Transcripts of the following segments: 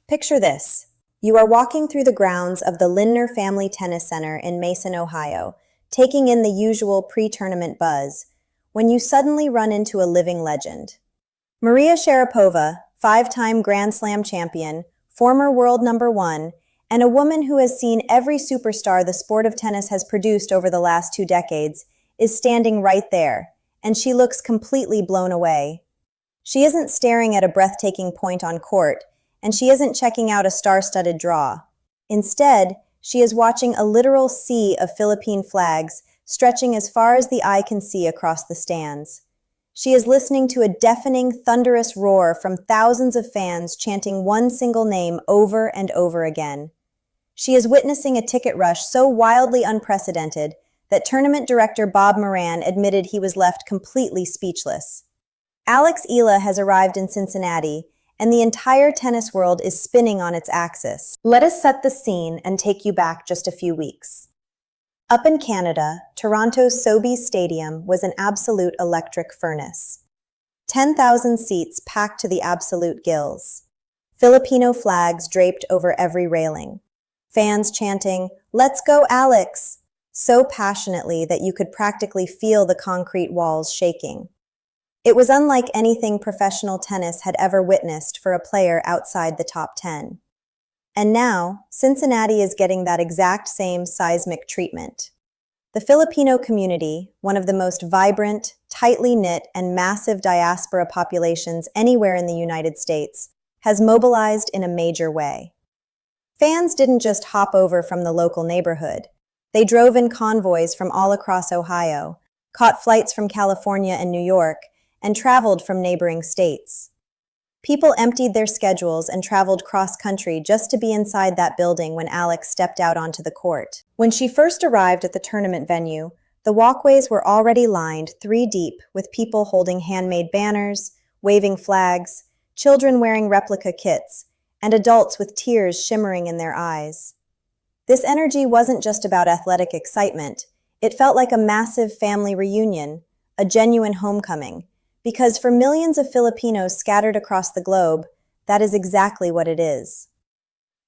Picture this. You are walking through the grounds of the Lindner Family Tennis Center in Mason, Ohio, taking in the usual pre-tournament buzz, when you suddenly run into a living legend. Maria Sharapova, five-time Grand Slam champion, former world number one, and a woman who has seen every superstar the sport of tennis has produced over the last 2 decades, is standing right there, and she looks completely blown away. She isn't staring at a breathtaking point on court, and she isn't checking out a star-studded draw. Instead, she is watching a literal sea of Philippine flags stretching as far as the eye can see across the stands. She is listening to a deafening, thunderous roar from thousands of fans chanting one single name over and over again. She is witnessing a ticket rush so wildly unprecedented that tournament director Bob Moran admitted he was left completely speechless. Alex Eala has arrived in Cincinnati, and the entire tennis world is spinning on its axis. Let us set the scene and take you back just a few weeks. Up in Canada, Toronto's Sobeys Stadium was an absolute electric furnace. 10,000 seats packed to the absolute gills. Filipino flags draped over every railing. Fans chanting, "Let's go, Alex!" so passionately that you could practically feel the concrete walls shaking. It was unlike anything professional tennis had ever witnessed for a player outside the top 10. And now, Cincinnati is getting that exact same seismic treatment. The Filipino community, one of the most vibrant, tightly knit, and massive diaspora populations anywhere in the United States, has mobilized in a major way. Fans didn't just hop over from the local neighborhood. They drove in convoys from all across Ohio, caught flights from California and New York, and traveled from neighboring states. People emptied their schedules and traveled cross-country just to be inside that building when Alex stepped out onto the court. When she first arrived at the tournament venue, the walkways were already lined 3 deep with people holding handmade banners, waving flags, children wearing replica kits, and adults with tears shimmering in their eyes. This energy wasn't just about athletic excitement. It felt like a massive family reunion, a genuine homecoming. Because for millions of Filipinos scattered across the globe, that is exactly what it is.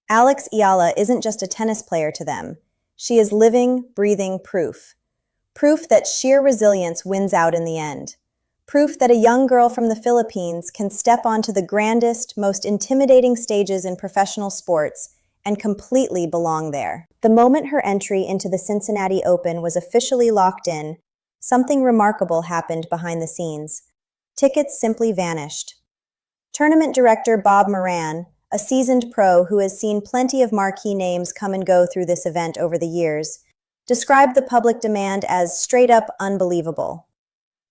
Alex Eala isn't just a tennis player to them. She is living, breathing proof. Proof that sheer resilience wins out in the end. Proof that a young girl from the Philippines can step onto the grandest, most intimidating stages in professional sports and completely belong there. The moment her entry into the Cincinnati Open was officially locked in, something remarkable happened behind the scenes. Tickets simply vanished. Tournament director Bob Moran, a seasoned pro who has seen plenty of marquee names come and go through this event over the years, described the public demand as straight-up unbelievable.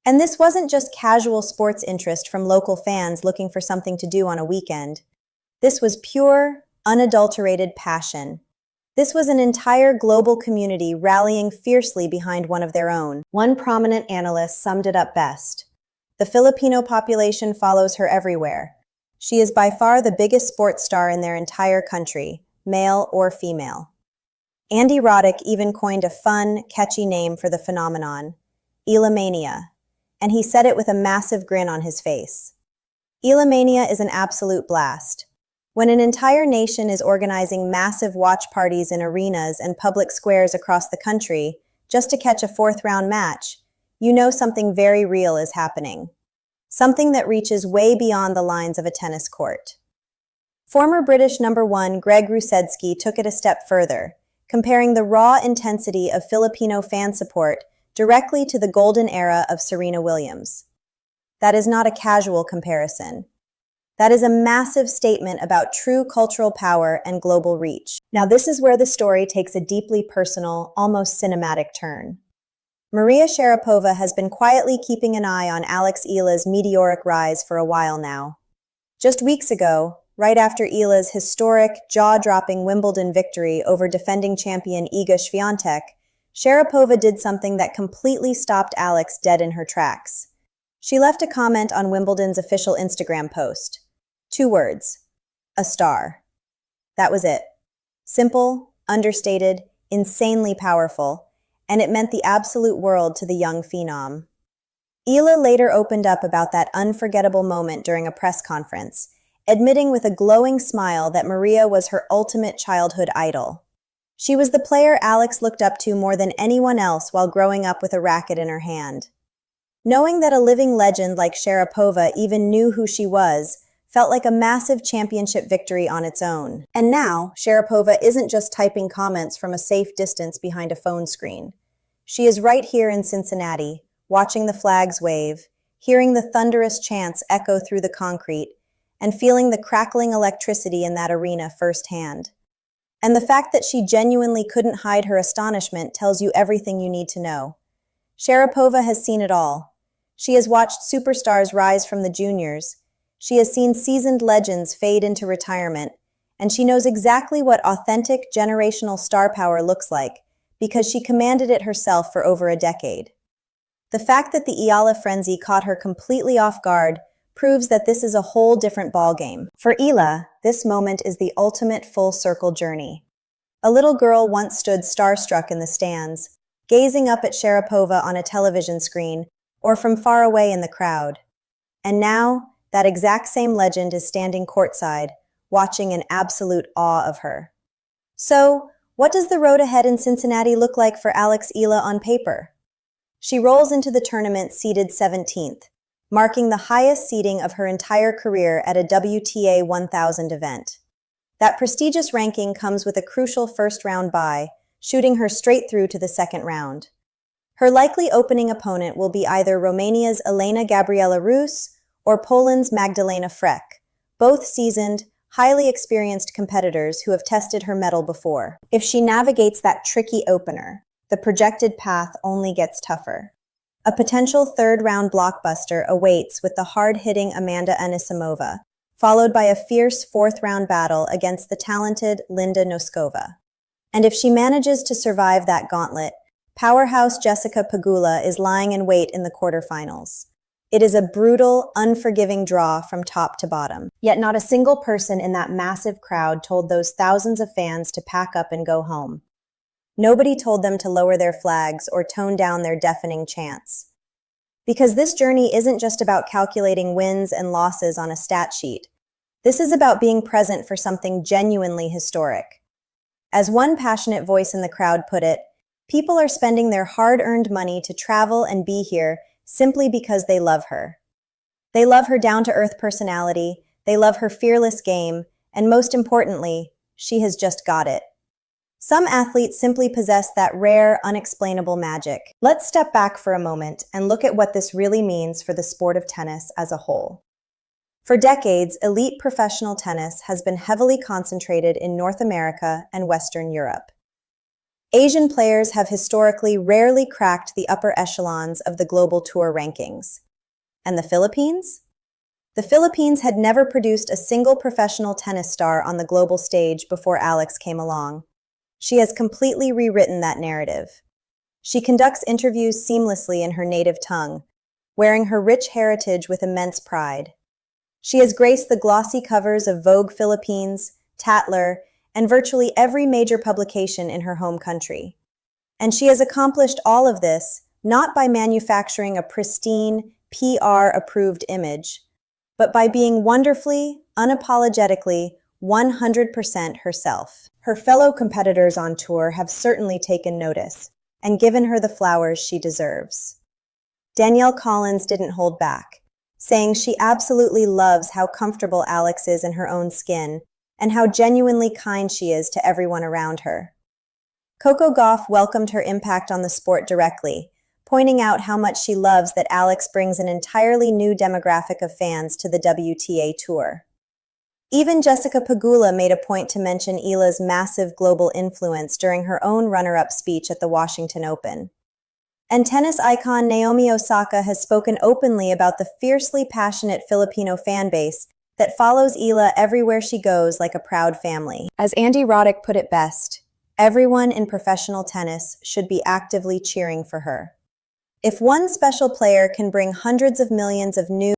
And this wasn't just casual sports interest from local fans looking for something to do on a weekend. This was pure, unadulterated passion. This was an entire global community rallying fiercely behind one of their own. One prominent analyst summed it up best. The Filipino population follows her everywhere. She is by far the biggest sports star in their entire country, male or female. Andy Roddick even coined a fun, catchy name for the phenomenon, Ealamania, and he said it with a massive grin on his face. Ealamania is an absolute blast. When an entire nation is organizing massive watch parties in arenas and public squares across the country just to catch a fourth-round match, you know something very real is happening. Something that reaches way beyond the lines of a tennis court. Former British number 1 Greg Rusedski took it a step further, comparing the raw intensity of Filipino fan support directly to the golden era of Serena Williams. That is not a casual comparison. That is a massive statement about true cultural power and global reach. Now this is where the story takes a deeply personal, almost cinematic turn. Maria Sharapova has been quietly keeping an eye on Alex Eala's meteoric rise for a while now. Just weeks ago, right after Eala's historic, jaw-dropping Wimbledon victory over defending champion Iga Swiatek, Sharapova did something that completely stopped Alex dead in her tracks. She left a comment on Wimbledon's official Instagram post. 2 words. A star. That was it. Simple, understated, insanely powerful, and it meant the absolute world to the young phenom. Eala later opened up about that unforgettable moment during a press conference, admitting with a glowing smile that Maria was her ultimate childhood idol. She was the player Alex looked up to more than anyone else while growing up with a racket in her hand. Knowing that a living legend like Sharapova even knew who she was felt like a massive championship victory on its own. And now, Sharapova isn't just typing comments from a safe distance behind a phone screen. She is right here in Cincinnati, watching the flags wave, hearing the thunderous chants echo through the concrete, and feeling the crackling electricity in that arena firsthand. And the fact that she genuinely couldn't hide her astonishment tells you everything you need to know. Sharapova has seen it all. She has watched superstars rise from the juniors. She has seen seasoned legends fade into retirement, and she knows exactly what authentic generational star power looks like because she commanded it herself for over a decade. The fact that the Eala frenzy caught her completely off guard proves that this is a whole different ballgame. For Eala, this moment is the ultimate full-circle journey. A little girl once stood starstruck in the stands, gazing up at Sharapova on a television screen or from far away in the crowd. And now, that exact same legend is standing courtside, watching in absolute awe of her. So, what does the road ahead in Cincinnati look like for Alex Eala on paper? She rolls into the tournament seeded 17th, marking the highest seeding of her entire career at a WTA 1000 event. That prestigious ranking comes with a crucial first-round bye, shooting her straight through to the second round. Her likely opening opponent will be either Romania's Elena Gabriela Rus or Poland's Magdalena Frech, both seasoned, highly experienced competitors who have tested her mettle before. If she navigates that tricky opener, the projected path only gets tougher. A potential third-round blockbuster awaits with the hard-hitting Amanda Anisimova, followed by a fierce fourth-round battle against the talented Linda Noskova. And if she manages to survive that gauntlet, powerhouse Jessica Pegula is lying in wait in the quarterfinals. It is a brutal, unforgiving draw from top to bottom. Yet not a single person in that massive crowd told those thousands of fans to pack up and go home. Nobody told them to lower their flags or tone down their deafening chants. Because this journey isn't just about calculating wins and losses on a stat sheet. This is about being present for something genuinely historic. As one passionate voice in the crowd put it, people are spending their hard-earned money to travel and be here simply because they love her. They love her down-to-earth personality, they love her fearless game, and most importantly, she has just got it. Some athletes simply possess that rare, unexplainable magic. Let's step back for a moment and look at what this really means for the sport of tennis as a whole. For decades, elite professional tennis has been heavily concentrated in North America and Western Europe. Asian players have historically rarely cracked the upper echelons of the global tour rankings. And the Philippines? The Philippines had never produced a single professional tennis star on the global stage before Alex came along. She has completely rewritten that narrative. She conducts interviews seamlessly in her native tongue, wearing her rich heritage with immense pride. She has graced the glossy covers of Vogue Philippines, Tatler, and virtually every major publication in her home country. And she has accomplished all of this not by manufacturing a pristine, PR-approved image, but by being wonderfully, unapologetically, 100% herself. Her fellow competitors on tour have certainly taken notice and given her the flowers she deserves. Danielle Collins didn't hold back, saying she absolutely loves how comfortable Alex is in her own skin and how genuinely kind she is to everyone around her. Coco Gauff welcomed her impact on the sport directly, pointing out how much she loves that Alex brings an entirely new demographic of fans to the WTA Tour. Even Jessica Pegula made a point to mention Eala's massive global influence during her own runner-up speech at the Washington Open. And tennis icon Naomi Osaka has spoken openly about the fiercely passionate Filipino fanbase that follows Eala everywhere she goes like a proud family. As Andy Roddick put it best, everyone in professional tennis should be actively cheering for her. If one special player can bring hundreds of millions of new